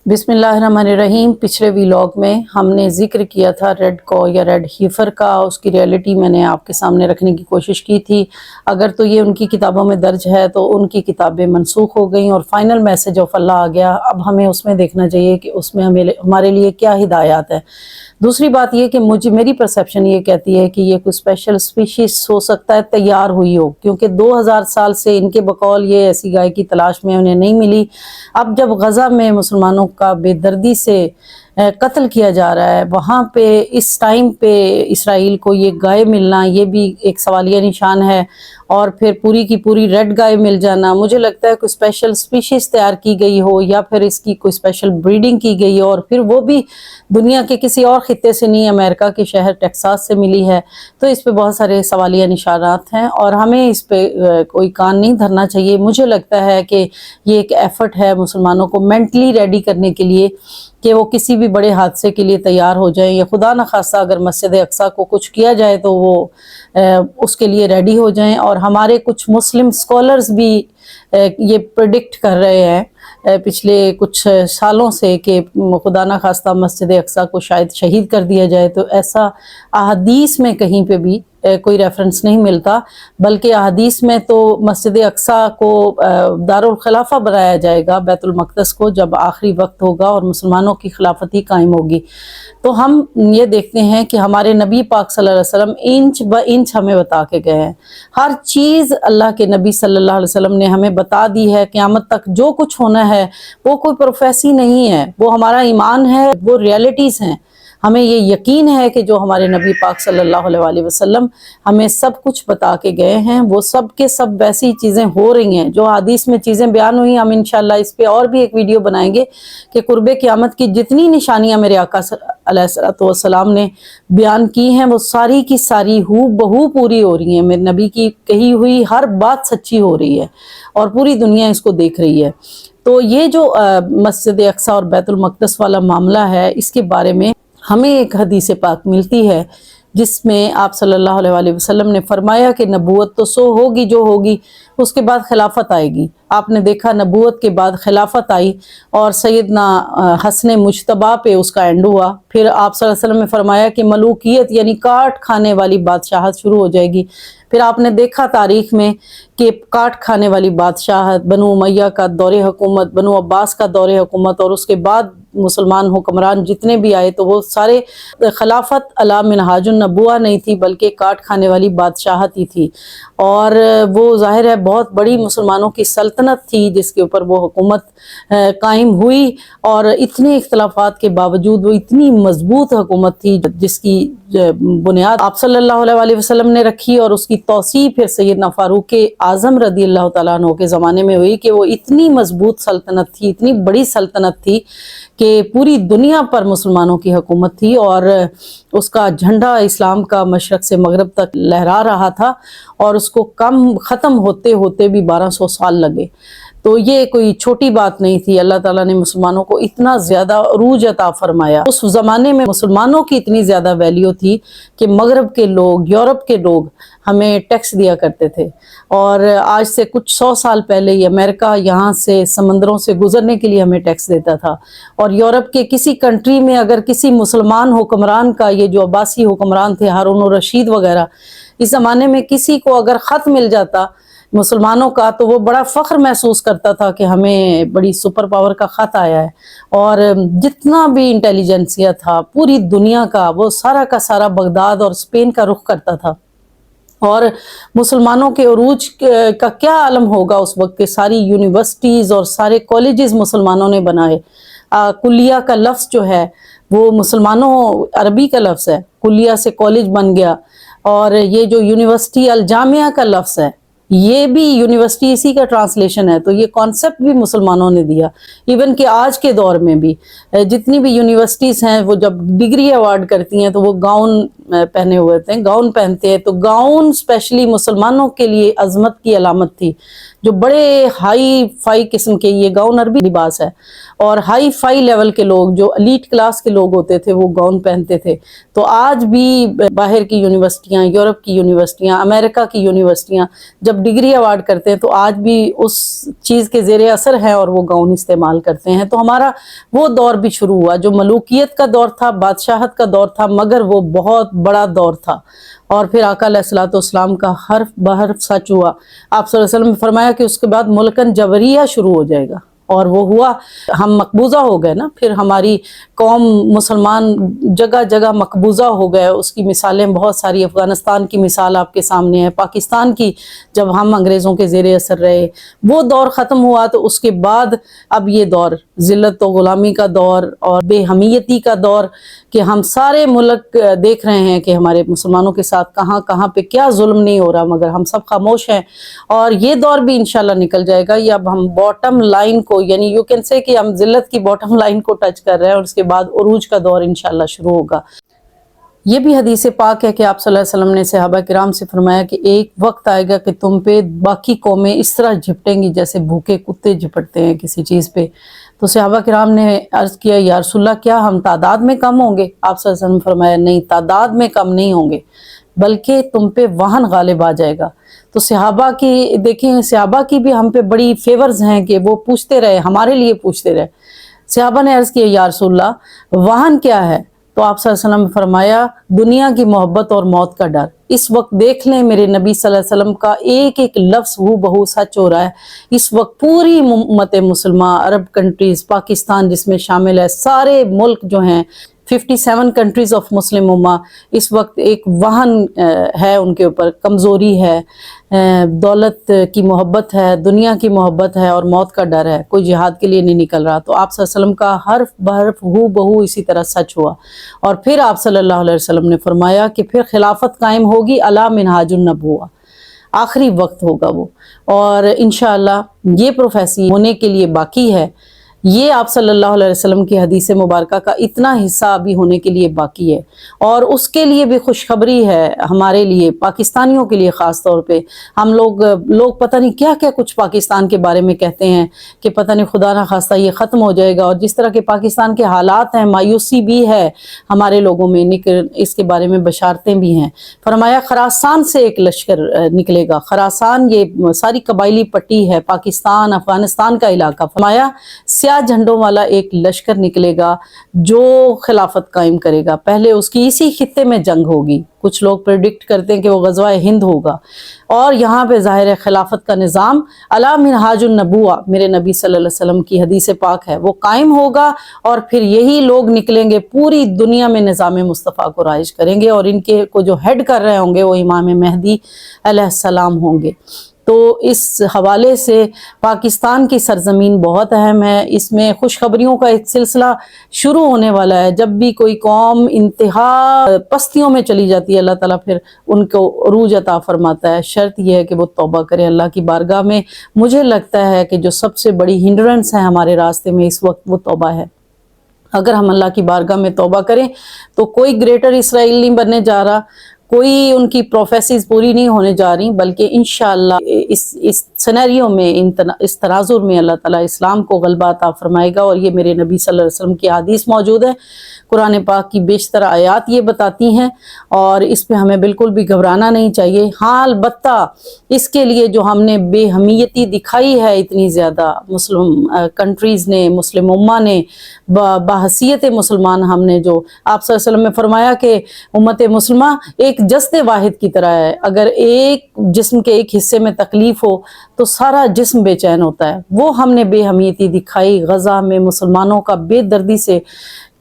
بسم اللہ الرحمن الرحیم۔ پچھلے ویلاگ میں ہم نے ذکر کیا تھا ریڈ کو یا ریڈ ہیفر کا، اس کی ریئلٹی میں نے آپ کے سامنے رکھنے کی کوشش کی تھی۔ اگر تو یہ ان کی کتابوں میں درج ہے تو ان کی کتابیں منسوخ ہو گئیں اور فائنل میسج آف اللہ آ گیا۔ اب ہمیں اس میں دیکھنا چاہیے کہ اس میں ہمارے لیے کیا ہدایات ہے۔ دوسری بات یہ کہ میری پرسیپشن یہ کہتی ہے کہ یہ کوئی اسپیشل اسپیشیز ہو سکتا ہے تیار ہوئی ہو، کیونکہ 2000 سال سے ان کے بقول یہ ایسی گائے کی تلاش میں انہیں نہیں ملی۔ اب جب غزہ میں مسلمانوں کا بے دردی سے قتل کیا جا رہا ہے، وہاں پہ اس ٹائم پہ اسرائیل کو یہ گائے ملنا یہ بھی ایک سوالیہ نشان ہے، اور پھر پوری کی پوری ریڈ گائے مل جانا، مجھے لگتا ہے کوئی اسپیشل اسپیشیز تیار کی گئی ہو یا پھر اس کی کوئی اسپیشل بریڈنگ کی گئی ہو، اور پھر وہ بھی دنیا کے کسی اور خطے سے نہیں، امریکہ کے شہر ٹیکساس سے ملی ہے۔ تو اس پہ بہت سارے سوالیہ نشانات ہیں اور ہمیں اس پہ کوئی کان نہیں دھرنا چاہیے۔ مجھے لگتا ہے کہ یہ ایک ایفرٹ ہے مسلمانوں کو مینٹلی ریڈی کرنے کے لیے کہ وہ کسی بھی بڑے حادثے کے لیے تیار ہو جائیں، یا خدا نخواستہ اگر مسجد اقصیٰ کو کچھ کیا جائے تو وہ اس کے لیے ریڈی ہو جائیں۔ اور ہمارے کچھ مسلم سکولرز بھی یہ پریڈکٹ کر رہے ہیں پچھلے کچھ سالوں سے کہ خدا نخواستہ مسجد اقصیٰ کو شاید شہید کر دیا جائے، تو ایسا احادیث میں کہیں پہ بھی کوئی ریفرنس نہیں ملتا، بلکہ احادیث میں تو مسجد اقصیٰ کو دارالخلافہ بنایا جائے گا، بیت المقدس کو، جب آخری وقت ہوگا اور مسلمانوں کی خلافت ہی قائم ہوگی۔ تو ہم یہ دیکھتے ہیں کہ ہمارے نبی پاک صلی اللہ علیہ وسلم انچ با انچ ہمیں بتا کے گئے ہیں، ہر چیز اللہ کے نبی صلی اللہ علیہ وسلم نے ہمیں بتا دی ہے۔ قیامت تک جو کچھ ہونا ہے وہ کوئی پروفیسی نہیں ہے، وہ ہمارا ایمان ہے، وہ ریئلٹیز ہیں۔ ہمیں یہ یقین ہے کہ جو ہمارے نبی پاک صلی اللہ علیہ وسلم ہمیں سب کچھ بتا کے گئے ہیں، وہ سب کے سب ویسی چیزیں ہو رہی ہیں جو حدیث میں چیزیں بیان ہوئی۔ ہم انشاءاللہ اس پہ اور بھی ایک ویڈیو بنائیں گے کہ قرب قیامت کی جتنی نشانیاں میرے آقا علیہ السلام نے بیان کی ہیں وہ ساری کی ساری ہو بہو پوری ہو رہی ہیں۔ میرے نبی کی کہی ہوئی ہر بات سچی ہو رہی ہے اور پوری دنیا اس کو دیکھ رہی ہے۔ تو یہ جو مسجد اقصیٰ اور بیت المقدس والا معاملہ ہے، اس کے بارے میں ہمیں ایک حدیث پاک ملتی ہے جس میں آپ صلی اللہ علیہ وسلم نے فرمایا کہ نبوت تو سو ہوگی جو ہوگی، اس کے بعد خلافت آئے گی۔ آپ نے دیکھا نبوت کے بعد خلافت آئی اور سیدنا حسن مجتبیٰ پہ اس کا اینڈ ہوا۔ پھر آپ صلی اللہ علیہ وسلم نے فرمایا کہ ملوکیت یعنی کاٹ کھانے والی بادشاہت شروع ہو جائے گی۔ پھر آپ نے دیکھا تاریخ میں کہ کاٹ کھانے والی بادشاہت، بنو امیہ کا دور حکومت، بنو عباس کا دور حکومت، اور اس کے بعد مسلمان حکمران جتنے بھی آئے تو وہ سارے خلافت علی منہاج النبوہ نہیں تھی بلکہ کاٹ کھانے والی بادشاہت ہی تھی، اور وہ ظاہر ہے بہت بڑی مسلمانوں کی سلطنت تھی جس کے اوپر وہ حکومت قائم ہوئی، اور اتنے اختلافات کے باوجود وہ اتنی مضبوط حکومت تھی جس کی بنیاد آپ صلی اللہ علیہ وسلم نے رکھی، اور اس کی توسیع پھر سیدنا فاروق اعظم رضی اللہ تعالیٰ عنہ کے زمانے میں ہوئی کہ وہ اتنی مضبوط سلطنت تھی، اتنی بڑی سلطنت تھی کہ پوری دنیا پر مسلمانوں کی حکومت تھی، اور اس کا جھنڈا اسلام کا مشرق سے مغرب تک لہرا رہا تھا، اور اس کو ختم ہوتے ہوتے بھی 1200 سال لگے۔ تو یہ کوئی چھوٹی بات نہیں تھی۔ اللہ تعالیٰ نے مسلمانوں کو اتنا زیادہ عروج عطا فرمایا۔ اس زمانے میں مسلمانوں کی اتنی زیادہ ویلیو تھی کہ مغرب کے لوگ، یورپ کے لوگ ہمیں ٹیکس دیا کرتے تھے، اور آج سے کچھ 100 سال پہلے ہی امریکہ یہاں سے سمندروں سے گزرنے کے لیے ہمیں ٹیکس دیتا تھا، اور یورپ کے کسی کنٹری میں اگر کسی مسلمان حکمران کا، یہ جو عباسی حکمران تھے ہارون الرشید وغیرہ، اس زمانے میں کسی کو اگر خط مل جاتا مسلمانوں کا تو وہ بڑا فخر محسوس کرتا تھا کہ ہمیں بڑی سپر پاور کا خط آیا ہے، اور جتنا بھی انٹیلیجنسیا تھا پوری دنیا کا وہ سارا کا سارا بغداد اور اسپین کا رخ کرتا تھا۔ اور مسلمانوں کے عروج کا کیا عالم ہوگا اس وقت کے، ساری یونیورسٹیز اور سارے کالجز مسلمانوں نے بنائے۔ کلیہ کا لفظ جو ہے وہ مسلمانوں، عربی کا لفظ ہے، کلیہ سے کالج بن گیا، اور یہ جو یونیورسٹی الجامعہ کا لفظ ہے یہ بھی یونیورسٹی اسی کا ٹرانسلیشن ہے، تو یہ کانسیپٹ بھی مسلمانوں نے دیا۔ ایون کہ آج کے دور میں بھی جتنی بھی یونیورسٹیز ہیں وہ جب ڈگری ایوارڈ کرتی ہیں تو وہ گاؤن پہنے ہوئے تھے، گاؤن پہنتے ہیں، تو گاؤن اسپیشلی مسلمانوں کے لیے عظمت کی علامت تھی، جو بڑے ہائی فائی قسم کے، یہ گاؤن عربی لباس ہے، اور ہائی فائی لیول کے لوگ جو ایلیٹ کلاس کے لوگ ہوتے تھے وہ گاؤن پہنتے تھے. تو آج بھی باہر کی یونیورسٹیاں، یورپ کی یونیورسٹیاں، امریکہ کی یونیورسٹیاں جب ڈگری ایوارڈ کرتے ہیں تو آج بھی اس چیز کے زیر اثر ہیں اور وہ گاؤن استعمال کرتے ہیں. تو ہمارا وہ دور بھی شروع ہوا جو ملوکیت کا دور تھا، بادشاہت کا دور تھا، مگر وہ بہت بڑا دور تھا. اور پھر آقا علیہ الصلوۃ والسلام کا حرف بحرف سچ ہوا. آپ صلی اللہ علیہ وسلم نے فرمایا کہ اس کے بعد ملکن جبریہ شروع ہو جائے گا، اور وہ ہوا. ہم مقبوضہ ہو گئے نا، پھر ہماری قوم مسلمان جگہ جگہ مقبوضہ ہو گئے. اس کی مثالیں بہت ساری، افغانستان کی مثال آپ کے سامنے ہے، پاکستان کی جب ہم انگریزوں کے زیر اثر رہے وہ دور ختم ہوا. تو اس کے بعد اب یہ دور ذلت و غلامی کا دور اور بے حمیتی کا دور کہ ہم سارے ملک دیکھ رہے ہیں کہ ہمارے مسلمانوں کے ساتھ کہاں کہاں پہ کیا ظلم نہیں ہو رہا، مگر ہم سب خاموش ہیں. اور یہ دور بھی انشاءاللہ نکل جائے گا. یہ اب ہم باٹم لائن کو، یعنی یو کین سے کہ ہم ذلت کی باٹم لائن کو ٹچ کر رہے ہیں، اور اس کے بعد عروج کا دور انشاءاللہ شروع ہوگا. یہ بھی حدیث پاک ہے کہ آپ صلی اللہ علیہ وسلم نے صحابہ کرام سے فرمایا کہ ایک وقت آئے گا کہ تم پہ باقی قومیں اس طرح جھپٹیں گی جیسے بھوکے کتے جھپٹتے ہیں کسی چیز پہ. تو صحابہ کرام نے عرض کیا یا رسول اللہ کیا ہم تعداد میں کم ہوں گے؟ آپ صلی اللہ علیہ وسلم نے فرمایا نہیں، تعداد میں کم نہیں ہوں گے بلکہ تم پہ وہن غالب آ جائے گا. تو صحابہ کی دیکھیں، صحابہ کی بھی ہم پہ بڑی فیورز ہیں کہ وہ پوچھتے رہے، ہمارے لیے پوچھتے رہے. صحابہ نے عرض کیا یا رسول اللہ وہن کیا ہے؟ تو آپ صلی اللہ علیہ وسلم نے فرمایا دنیا کی محبت اور موت کا ڈر. اس وقت دیکھ لیں میرے نبی صلی اللہ علیہ وسلم کا ایک ایک لفظ ہو بہو سچ ہو رہا ہے. اس وقت پوری امت مسلمہ، عرب کنٹریز، پاکستان جس میں شامل ہے، سارے ملک جو ہیں 57 کنٹریز آف مسلم امہ، اس وقت ایک وہن ہے ان کے اوپر، کمزوری ہے، دولت کی محبت ہے، دنیا کی محبت ہے اور موت کا ڈر ہے. کوئی جہاد کے لیے نہیں نکل رہا. تو آپ صلی اللہ علیہ وسلم کا حرف بحرف ہو بہو اسی طرح سچ ہوا. اور پھر آپ صلی اللہ علیہ وسلم نے فرمایا کہ پھر خلافت قائم ہوگی علی منہاج النبوہ، آخری وقت ہوگا وہ. اور انشاءاللہ یہ پروفیسی ہونے کے لیے باقی ہے. یہ آپ صلی اللہ علیہ وسلم کی حدیث مبارکہ کا اتنا حصہ ابھی ہونے کے لیے باقی ہے. اور اس کے لیے بھی خوشخبری ہے ہمارے لیے، پاکستانیوں کے لیے خاص طور پہ. ہم لوگ پتہ نہیں کیا کیا کچھ پاکستان کے بارے میں کہتے ہیں کہ پتہ نہیں خدا نہ خواستہ یہ ختم ہو جائے گا. اور جس طرح کے پاکستان کے حالات ہیں، مایوسی بھی ہے ہمارے لوگوں میں، اس کے بارے میں بشارتیں بھی ہیں. فرمایا خراسان سے ایک لشکر نکلے گا. خراسان یہ ساری قبائلی پٹی ہے، پاکستان افغانستان کا علاقہ. فرمایا سیاہ جھنڈوں والا ایک لشکر نکلے گا جو خلافت قائم کرے گا. پہلے اس کی اسی خطے میں جنگ ہوگی. کچھ لوگ پریڈکٹ کرتے ہیں کہ وہ غزوہ ہند ہوگا. اور یہاں پہ ظاہر ہے خلافت کا نظام علی منہاج النبوہ، میرے نبی صلی اللہ علیہ وسلم کی حدیث پاک ہے، وہ قائم ہوگا. اور پھر یہی لوگ نکلیں گے، پوری دنیا میں نظام مصطفیٰ کو رائج کریں گے. اور ان کے کو جو ہیڈ کر رہے ہوں گے وہ امام مہدی علیہ السلام ہوں گے. تو اس حوالے سے پاکستان کی سرزمین بہت اہم ہے. اس میں خوشخبریوں کا ایک سلسلہ شروع ہونے والا ہے. جب بھی کوئی قوم انتہا پستیوں میں چلی جاتی ہے، اللہ تعالیٰ پھر ان کو عروج عطا فرماتا ہے. شرط یہ ہے کہ وہ توبہ کریں اللہ کی بارگاہ میں. مجھے لگتا ہے کہ جو سب سے بڑی ہنڈرنس ہے ہمارے راستے میں اس وقت وہ توبہ ہے. اگر ہم اللہ کی بارگاہ میں توبہ کریں تو کوئی گریٹر اسرائیل نہیں بننے جا رہا، کوئی ان کی پروفیسیز پوری نہیں ہونے جا رہی، بلکہ انشاءاللہ اس سینیریو میں، اس تناظر میں اللہ تعالیٰ اسلام کو غلبہ عطا فرمائے گا. اور یہ میرے نبی صلی اللہ علیہ وسلم کی حدیث موجود ہے، قرآن پاک کی بیشتر آیات یہ بتاتی ہیں، اور اس پہ ہمیں بالکل بھی گھبرانا نہیں چاہیے. ہاں البتہ اس کے لیے جو ہم نے بے حمیتی دکھائی ہے اتنی زیادہ، مسلم کنٹریز نے، مسلم امہ نے، بحیثیت مسلمان ہم نے، جو آپ صلی اللہ علیہ وسلم نے فرمایا کہ امت مسلمہ ایک جسد واحد کی طرح ہے. اگر ایک جسم کے ایک حصے میں تکلیف ہو تو سارا جسم بے چین ہوتا ہے. وہ ہم نے بے حمیتی دکھائی. غزہ میں مسلمانوں کا بے دردی سے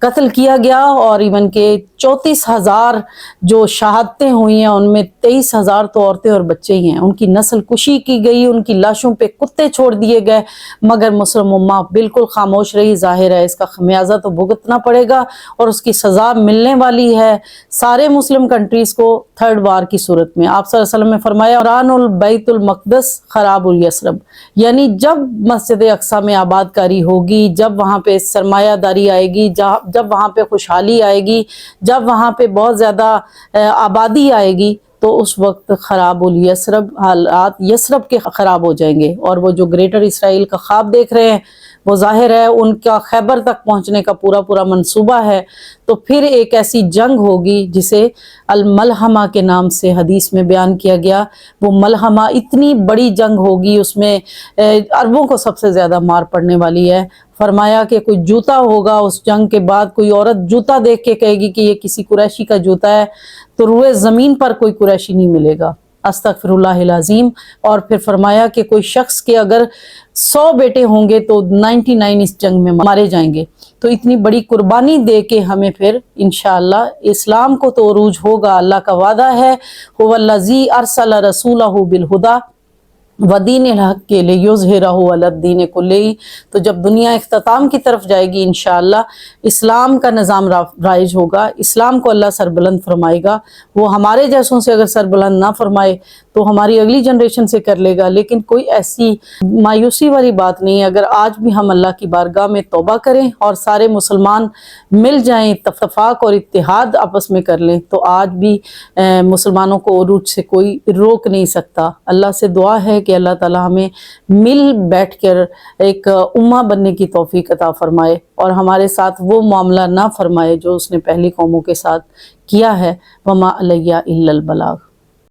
قتل کیا گیا، اور ایون کہ 34,000 جو شہادتیں ہوئی ہیں ان میں 23,000 تو عورتیں اور بچے ہی ہیں. ان کی نسل کشی کی گئی، ان کی لاشوں پہ کتے چھوڑ دیے گئے، مگر مسلم امہ بالکل خاموش رہی. ظاہر ہے اس کا خمیازہ تو بھگتنا پڑے گا اور اس کی سزا ملنے والی ہے سارے مسلم کنٹریز کو تھرڈ وار کی صورت میں. آپ صلی اللہ علیہ وسلم نے فرمایا قرآن البیت المقدس خراب الیسرب، یعنی جب مسجد اقصی میں آباد کاری ہوگی، جب وہاں پہ سرمایہ داری آئے گی، جب وہاں پہ خوشحالی آئے گی، جب وہاں پہ بہت زیادہ آبادی آئے گی، تو اس وقت خراب الیسرب حالات یسرب کے خراب ہو جائیں گے، اور وہ جو گریٹر اسرائیل کا خواب دیکھ رہے ہیں وہ ظاہر ہے ان کا خیبر تک پہنچنے کا پورا منصوبہ ہے۔ تو پھر ایک ایسی جنگ ہوگی جسے الملحمہ کے نام سے حدیث میں بیان کیا گیا۔ وہ ملحمہ اتنی بڑی جنگ ہوگی، اس میں عربوں کو سب سے زیادہ مار پڑنے والی ہے۔ فرمایا کہ کوئی جوتا ہوگا اس جنگ کے بعد، کوئی عورت جوتا دیکھ کے کہے گی کہ یہ کسی قریشی کا جوتا ہے، تو روئے زمین پر کوئی قریشی نہیں ملے گا، استغفر اللہ العظیم۔ اور پھر فرمایا کہ کوئی شخص کے اگر 100 بیٹے ہوں گے تو 99 اس جنگ میں مارے جائیں گے۔ تو اتنی بڑی قربانی دے کے ہمیں پھر انشاءاللہ اسلام کو تو عروج ہوگا، اللہ کا وعدہ ہے، هو الذی ارسل رسولہ بالہدی ودین الحق کے لیظہرہ علی الدین کلہ۔ تو جب دنیا اختتام کی طرف جائے گی انشاءاللہ اسلام کا نظام رائج ہوگا، اسلام کو اللہ سربلند فرمائے گا۔ وہ ہمارے جیسوں سے اگر سربلند نہ فرمائے تو ہماری اگلی جنریشن سے کر لے گا، لیکن کوئی ایسی مایوسی والی بات نہیں ہے۔ اگر آج بھی ہم اللہ کی بارگاہ میں توبہ کریں اور سارے مسلمان مل جائیں، اتفاق اور اتحاد آپس میں کر لیں، تو آج بھی مسلمانوں کو عروج سے کوئی روک نہیں سکتا۔ اللہ سے دعا ہے کہ اللہ تعالی ہمیں مل بیٹھ کر ایک امہ بننے کی توفیق عطا فرمائے، اور ہمارے ساتھ وہ معاملہ نہ فرمائے جو اس نے پہلی قوموں کے ساتھ کیا ہے۔ وما علیہ الا البلاغ۔